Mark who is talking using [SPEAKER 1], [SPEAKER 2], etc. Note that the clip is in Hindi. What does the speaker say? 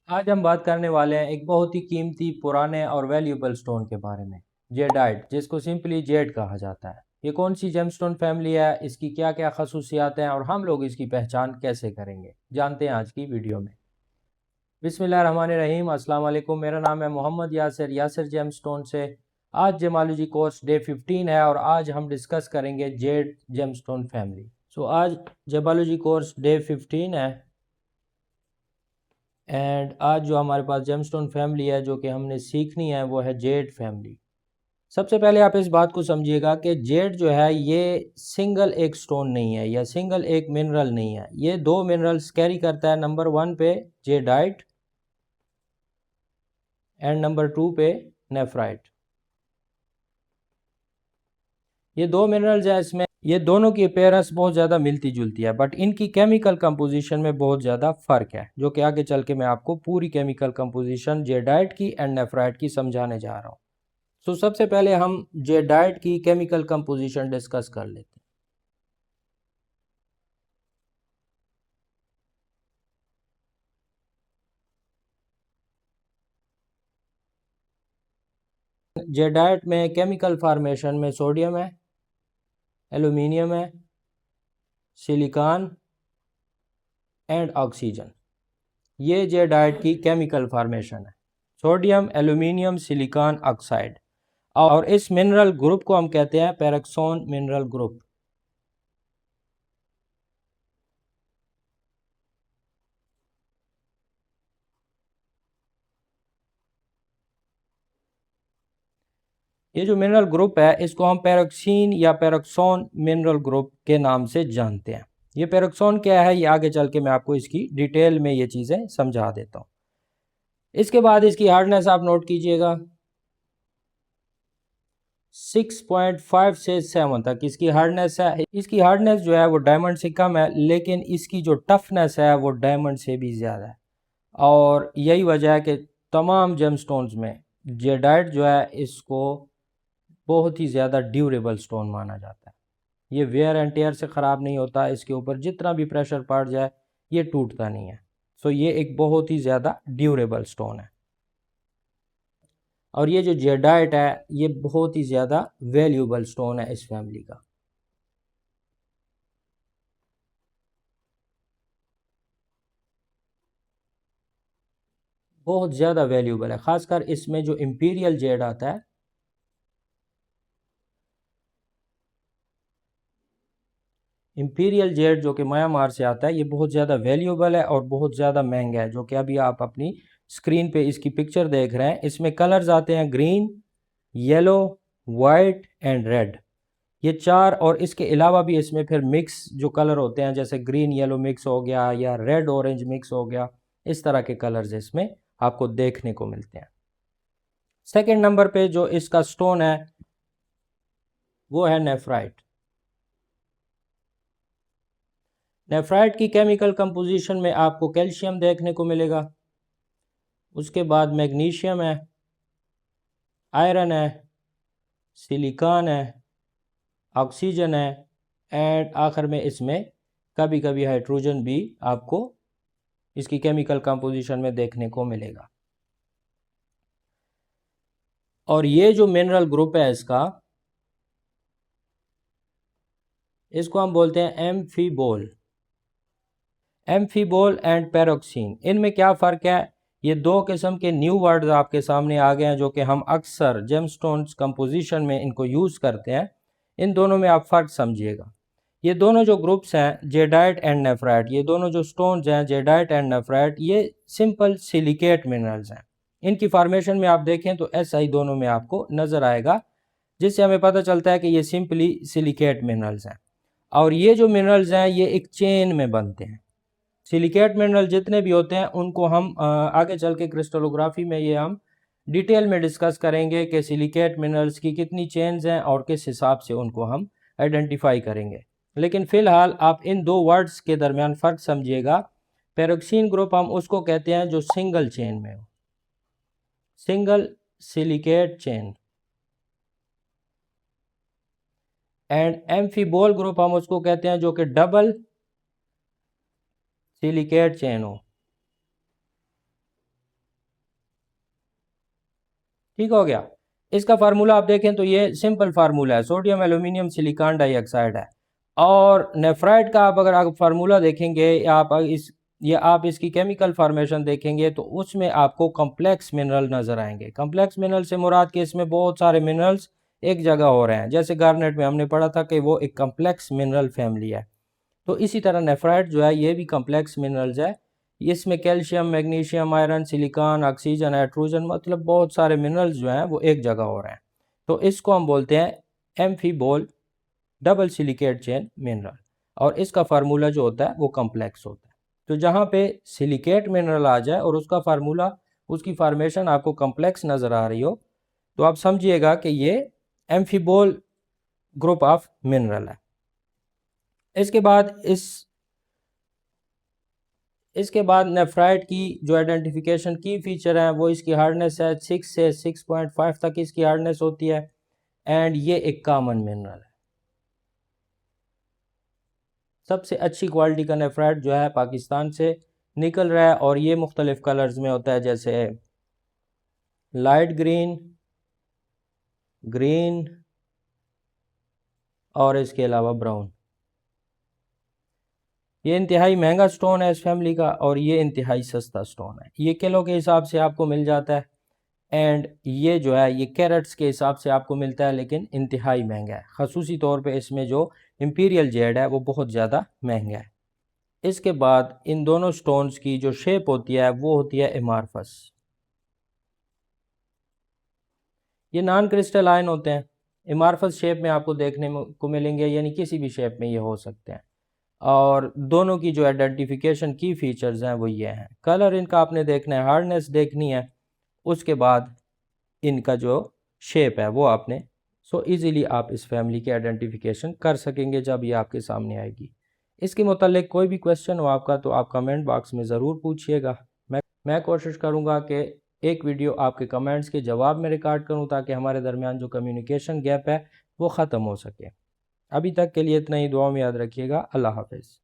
[SPEAKER 1] आज हम बात करने वाले हैं एक बहुत ही कीमती पुराने और वैल्यूएबल स्टोन के बारे में, जेडाइट, जिसको सिंपली जेड कहा जाता है। ये कौन सी जेमस्टोन फैमिली है, इसकी क्या क्या खसूसियात हैं और हम लोग इसकी पहचान कैसे करेंगे, जानते हैं आज की वीडियो में। बिस्मिल्लाहिर्रहमानिर्रहीम, अस्सलाम वालेकुम। मेरा नाम है मोहम्मद यासिर, यासिर जेमस्टोन से। आज जेमालॉजी कोर्स डे 15 है और आज हम डिस्कस करेंगे जेड जेमस्टोन फैमिली। आज जेमालॉजी कोर्स डे 15 है एंड आज जो हमारे पास जेमस्टोन फैमिली है जो कि हमने सीखनी है वो है जेड फैमिली। सबसे पहले आप इस बात को समझिएगा कि जेड जो है ये सिंगल एक स्टोन नहीं है या सिंगल एक मिनरल नहीं है, ये दो मिनरल्स कैरी करता है। नंबर 1 पे जेडाइट एंड नंबर 2 पे नेफ्राइट। ये दो मिनरल्स हैं, इसमें ये दोनों की अपेयरेंस बहुत ज़्यादा मिलती जुलती है, बट इनकी केमिकल कंपोजिशन में बहुत ज़्यादा फ़र्क है, जो कि आगे चल के मैं आपको पूरी केमिकल कंपोजिशन जेडाइट की एंड नेफ्राइट की समझाने जा रहा हूँ। सबसे पहले हम जेडाइट की केमिकल कंपोजिशन डिस्कस कर लेते हैं। जेडाइट में केमिकल फार्मेशन में सोडियम है, एल्यूमिनियम है, सिलिकॉन एंड ऑक्सीजन। ये जेडाइट की केमिकल फार्मेशन है, सोडियम, एल्यूमिनियम, सिलिकॉन, ऑक्साइड। और इस मिनरल ग्रुप को हम कहते हैं पेरोक्सोन मिनरल ग्रुप। ये जो मिनरल ग्रुप है इसको हम पेरोक्सीन या पेरोक्सोन मिनरल ग्रुप के नाम से जानते हैं। ये पेरोक्सोन क्या है ये आगे चल के मैं आपको इसकी डिटेल में ये चीज़ें समझा देता हूँ। इसके बाद इसकी हार्डनेस आप नोट कीजिएगा, 6.5 से 7 तक इसकी हार्डनेस है। इसकी हार्डनेस जो है वो डायमंड से कम है, लेकिन इसकी जो टफनेस है वो डायमंड से भी ज़्यादा है। और यही वजह है कि तमाम जेमस्टोन्स में जेडाइट जो है इसको बहुत ही ज़्यादा ड्यूरेबल स्टोन माना जाता है। ये वेयर एंड टेयर से ख़राब नहीं होता, इसके ऊपर जितना भी प्रेशर पड़ जाए ये टूटता नहीं है। ये एक बहुत ही ज़्यादा ड्यूरेबल स्टोन है। और ये जो जेडाइट है ये बहुत ही ज़्यादा वैल्यूएबल स्टोन है इस फैमिली का। बहुत ज़्यादा वैल्यूएबल है, ख़ासकर इसमें जो इंपीरियल जेड आता है। इंपीरियल जेड जो कि म्यांमार से आता है, ये बहुत ज़्यादा वैल्यूएबल है और बहुत ज़्यादा महंगा है। जो कि अभी आप अपनी स्क्रीन पे इसकी पिक्चर देख रहे हैं, इसमें कलर्स आते हैं green, yellow, white and red. ये चार, और इसके अलावा भी इसमें फिर मिक्स जो कलर होते हैं जैसे ग्रीन येलो मिक्स हो गया या रेड ऑरेंज मिक्स हो गया, इस तरह के कलर्स इसमें आपको देखने को मिलते हैं। सेकंड नंबर पे जो इसका स्टोन है वो है नेफ्राइट। नेफ्राइट की केमिकल कंपोजिशन में आपको कैल्शियम देखने को मिलेगा, उसके बाद मैग्नीशियम है, आयरन है, सिलिकॉन है, ऑक्सीजन है एंड आखिर में इसमें कभी कभी हाइड्रोजन भी आपको इसकी केमिकल कंपोजिशन में देखने को मिलेगा। और ये जो मिनरल ग्रुप है इसको हम बोलते हैं एम्फीबोल। एम्फीबोल एंड पेरोक्सीन, इनमें क्या फ़र्क है? ये दो किस्म के न्यू वर्ड्स आपके सामने आ गए हैं जो कि हम अक्सर जेमस्टोन्स कंपोजिशन में इनको यूज़ करते हैं। इन दोनों में आप फ़र्क समझिएगा। ये दोनों जो ग्रुप्स हैं जेडाइट एंड नेफ्राइट, ये दोनों जो स्टोन्स हैं जेडाइट एंड नेफ्राइट, ये सिंपल सिलिकेट मिनरल्स हैं। इनकी फॉर्मेशन में आप देखें तो ऐसा ही दोनों में आपको नज़र आएगा, जिससे हमें पता चलता है कि ये सिंपली सिलिकेट मिनरल्स हैं। और ये जो मिनरल्स हैं ये एक चेन में बनते हैं। सिलिकेट मिनरल जितने भी होते हैं उनको हम आगे चल के क्रिस्टलोग्राफी में ये हम डिटेल में डिस्कस करेंगे कि सिलिकेट मिनरल्स की कितनी चेन्स हैं और किस हिसाब से उनको हम आइडेंटिफाई करेंगे। लेकिन फ़िलहाल आप इन दो वर्ड्स के दरमियान फ़र्क समझिएगा। पेरोक्सीन ग्रुप हम उसको कहते हैं जो सिंगल चेन में हो, single silicate chain. And amphibole group हम उसको कहते हैं जो कि डबल सिलिकेट चेन हो। ठीक हो गया। इसका फार्मूला आप देखें तो ये सिंपल फार्मूला है, सोडियम एल्यूमिनियम सिलिकॉन डाइऑक्साइड है। और नेफ्राइट का आप अगर आप फार्मूला देखेंगे या आप इसकी केमिकल फार्मेशन देखेंगे तो उसमें आपको कॉम्प्लेक्स मिनरल नज़र आएंगे। कॉम्प्लेक्स मिनरल से मुराद के इसमें बहुत सारे मिनरल्स एक जगह हो रहे हैं। जैसे गार्नेट में हमने पढ़ा था कि वो एक कॉम्प्लेक्स मिनरल फैमिली है, तो इसी तरह नेफ्राइट जो है ये भी कॉम्प्लेक्स मिनरल्स है। इसमें calcium, magnesium, iron, silicon, oxygen, nitrogen, मतलब बहुत सारे मिनरल्स जो हैं वो एक जगह हो रहे हैं। तो इसको हम बोलते हैं amphibole double silicate chain mineral, और इसका फार्मूला जो होता है वो कॉम्प्लेक्स होता है। तो जहाँ पे सिलिकेट मिनरल आ जाए और उसका फार्मूला, उसकी फार्मेशन आपको कॉम्प्लेक्स नज़र आ रही हो, तो आप समझिएगा कि ये एम्फीबोल ग्रुप ऑफ मिनरल है। इसके बाद नेफ्राइट की जो आइडेंटिफिकेशन की फीचर है वो इसकी हार्डनेस है, 6 से 6.5 तक इसकी हार्डनेस होती है। एंड ये एक कॉमन मिनरल है। सबसे अच्छी क्वालिटी का नेफ्राइट जो है पाकिस्तान से निकल रहा है, और ये मुख्तलिफ कलर्स में होता है, जैसे लाइट ग्रीन, ग्रीन और इसके अलावा ब्राउन। ये इंतहाई महंगा स्टोन है इस फैमिली का, और ये इंतहाई सस्ता स्टोन है। ये किलो के हिसाब से आपको मिल जाता है, एंड ये जो है ये कैरेट्स के हिसाब से आपको मिलता है, लेकिन इंतहाई महंगा है। खसूसी तौर पे इसमें जो इंपीरियल जेड है वो बहुत ज़्यादा महंगा है। इसके बाद इन दोनों स्टोन्स की जो शेप होती है वो होती है एमार्फस। ये नॉन क्रिस्टलाइन होते हैं, एमार्फस शेप में आपको देखने को मिलेंगे, यानी किसी भी शेप में ये हो सकते हैं। और दोनों की जो आइडेंटिफिकेशन की फीचर्स हैं वो ये हैं, कलर इनका आपने देखना है, हार्डनेस देखनी है, उसके बाद इनका जो शेप है वो आपने इजीली आप इस फैमिली की आइडेंटिफिकेशन कर सकेंगे जब ये आपके सामने आएगी। इसके मुतालिक कोई भी क्वेश्चन हो आपका तो आप कमेंट बॉक्स में ज़रूर पूछिएगा। मैं कोशिश करूँगा कि एक वीडियो आपके कमेंट्स के जवाब में रिकॉर्ड करूँ, ताकि हमारे दरमियान जो कम्युनिकेशन गैप है वो ख़त्म हो सके। अभी तक के लिए इतना ही, दुआ में याद रखिएगा। अल्लाह हाफ़िज़।